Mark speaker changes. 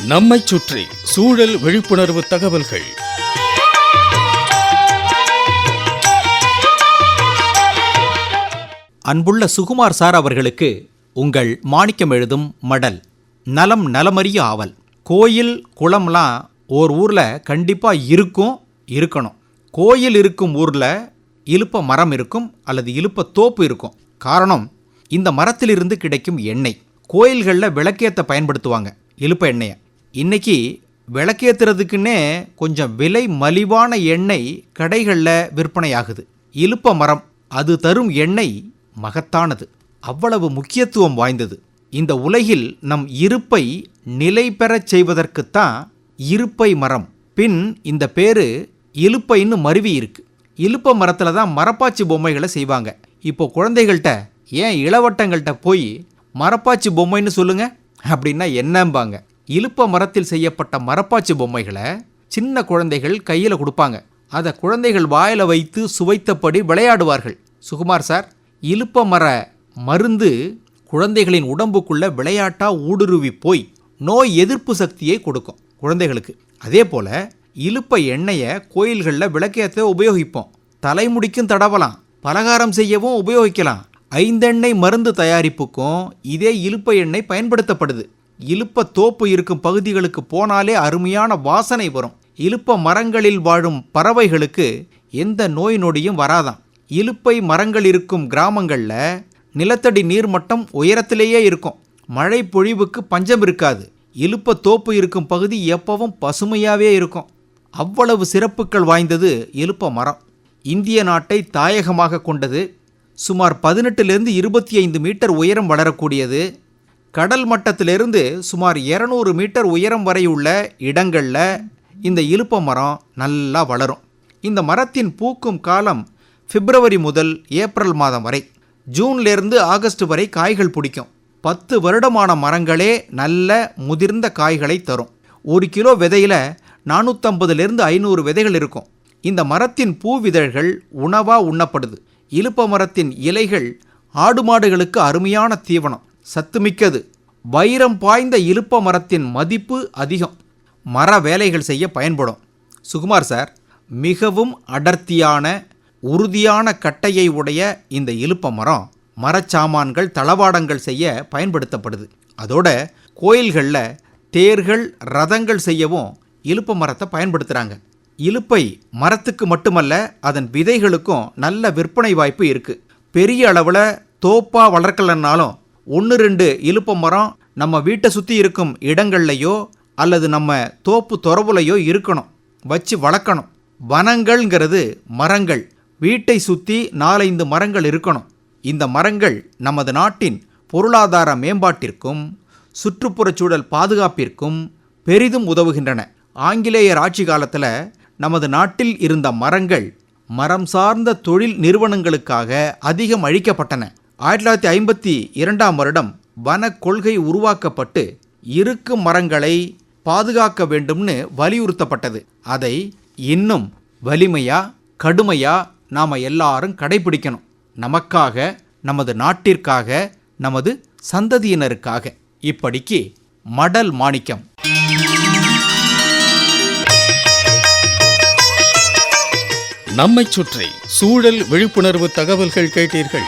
Speaker 1: நம்மைச் சுற்றி சூழல் விழிப்புணர்வு தகவல்கள்.
Speaker 2: அன்புள்ள சுகுமார் சார் அவர்களுக்கு உங்கள் மாணிக்கம் எழுதும் மடல். நலம் நலமறிய ஆவல். கோயில் குளம்லாம் ஓர் ஊரில் கண்டிப்பாக இருக்கணும். கோயில் இருக்கும் ஊரில் இலுப்ப மரம் இருக்கும் அல்லது இலுப்ப தோப்பு இருக்கும். காரணம், இந்த மரத்திலிருந்து கிடைக்கும் எண்ணெய். கோயில்களில் விளக்கேற்ற பயன்படுத்துவாங்க இலுப்ப எண்ணெயை. இன்னைக்கு விளக்கேற்றுறதுக்குன்னே கொஞ்சம் விலை மலிவான எண்ணெய் கடைகளில் விற்பனையாகுது. இலுப்ப மரம் அது தரும் எண்ணெய் மகத்தானது, அவ்வளவு முக்கியத்துவம் வாய்ந்தது. இந்த உலகில் நம் இருப்பை நிலை பெறச் செய்வதற்குத்தான் இருப்பை மரம். பின் இந்த பேரு இலுப்பைன்னு மருவி இருக்கு. இலுப்ப மரத்தில் தான் மரப்பாச்சி பொம்மைகளை செய்வாங்க. இப்போ குழந்தைகள்கிட்ட, ஏன் இளவட்டங்கள்கிட்ட போய் மரப்பாச்சி பொம்மைன்னு சொல்லுங்க அப்படின்னா என்னம்பாங்க. இலுப்ப மரத்தில் செய்யப்பட்ட மரப்பாச்சி பொம்மைகளை சின்ன குழந்தைகள் கையில் கொடுப்பாங்க. அதை குழந்தைகள் வாயில வைத்து சுவைத்தபடி விளையாடுவார்கள். சுகுமார் சார், இலுப்ப மர மருந்து குழந்தைகளின் உடம்புக்குள்ள விளையாட்டா ஊடுருவி போய் நோய் எதிர்ப்பு சக்தியை கொடுக்கும் குழந்தைகளுக்கு. அதே போல இலுப்ப எண்ணெயை கோயில்களில் விளக்கேற்ற உபயோகிப்போம். தலைமுடிக்கும் தடவலாம், பலகாரம் செய்யவும் உபயோகிக்கலாம். ஐந்தெண்ணெய் மருந்து தயாரிப்புக்கும் இதே இலுப்ப எண்ணெய் பயன்படுத்தப்படுது. இலுப்ப தோப்பு இருக்கும் பகுதிகளுக்கு போனாலே அருமையான வாசனை வரும். இலுப்ப மரங்களில் வாழும் பறவைகளுக்கு எந்த நோய் நொடியும் வராதாம். இலுப்பை மரங்கள் இருக்கும் கிராமங்களில் நிலத்தடி நீர்மட்டம் உயரத்திலேயே இருக்கும். மழை பொழிவுக்கு பஞ்சம் இருக்காது. இலுப்ப தோப்பு இருக்கும் பகுதி எப்பவும் பசுமையாகவே இருக்கும். அவ்வளவு சிறப்புகள் வாய்ந்தது இலுப்ப மரம். இந்திய நாட்டை தாயகமாக கொண்டது. சுமார் 18 to 25 மீட்டர் உயரம் வளரக்கூடியது. கடல் மட்டத்திலிருந்து சுமார் 200 மீட்டர் உயரம் வரை உள்ள இடங்களில் இந்த இலுப்ப மரம் நல்லா வளரும். இந்த மரத்தின் பூக்கும் காலம் பிப்ரவரி முதல் ஏப்ரல் மாதம் வரை. ஜூன்லேருந்து ஆகஸ்ட் வரை காய்கள் பிடிக்கும். 10 வருடமான மரங்களே நல்ல முதிர்ந்த காய்களை தரும். 1 கிலோ விதையில் 450 to 500 விதைகள் இருக்கும். இந்த மரத்தின் பூவிதழ்கள் உணவாக உண்ணப்படுது. இலுப்ப மரத்தின் இலைகள் ஆடு மாடுகளுக்கு அருமையான தீவனம், சத்துமிக்கது. வைரம் பாய்ந்த இலுப்ப மரத்தின் மதிப்பு அதிகம். மர வேலைகள் செய்ய பயன்படும். சுகுமார் சார், மிகவும் அடர்த்தியான உறுதியான கட்டையை உடைய இந்த இலுப்ப மரம் மரச்சாமான்கள் தளவாடங்கள் செய்ய பயன்படுத்தப்படுது. அதோட கோயில்களில் தேர்கள் ரதங்கள் செய்யவும் இலுப்ப மரத்தை பயன்படுத்துகிறாங்க. இலுப்பை மரத்துக்கு மட்டுமல்ல, அதன் விதைகளுக்கும் நல்ல விற்பனை வாய்ப்பு இருக்குது. பெரிய அளவில் தோப்பாக வளர்க்கலன்னாலும் 1-2 இலுப்ப மரம் நம்ம வீட்டை சுற்றி இருக்கும் இடங்கள்லையோ அல்லது நம்ம தோப்பு துறவுலையோ இருக்கணும், வச்சு வளர்க்கணும். வனங்கள்ங்கிறது மரங்கள். வீட்டை சுற்றி 4-5 மரங்கள் இருக்கணும். இந்த மரங்கள் நமது நாட்டின் பொருளாதார மேம்பாட்டிற்கும் சுற்றுப்புறச் சூழல் பாதுகாப்பிற்கும் பெரிதும் உதவுகின்றன. ஆங்கிலேயர் ஆட்சி காலத்தில் நமது நாட்டில் இருந்த மரங்கள் மரம் சார்ந்த தொழில் நிறுவனங்களுக்காக அதிகம் அழிக்கப்பட்டன. 1952ஆம் வருடம் வன கொள்கை உருவாக்கப்பட்டு இருக்கும் மரங்களை பாதுகாக்க வேண்டும்னு வலியுறுத்தப்பட்டது. அதை இன்னும் வலிமையா கடுமையா நாம் எல்லாரும் கடைபிடிக்கணும். நமக்காக, நமது நாட்டிற்காக, நமது சந்ததியினருக்காக. இப்படிக்கு மடல் மாணிக்கம்.
Speaker 1: நம்மைச் சுற்றி சூழல் விழிப்புணர்வு தகவல்கள் கேட்டீர்கள்.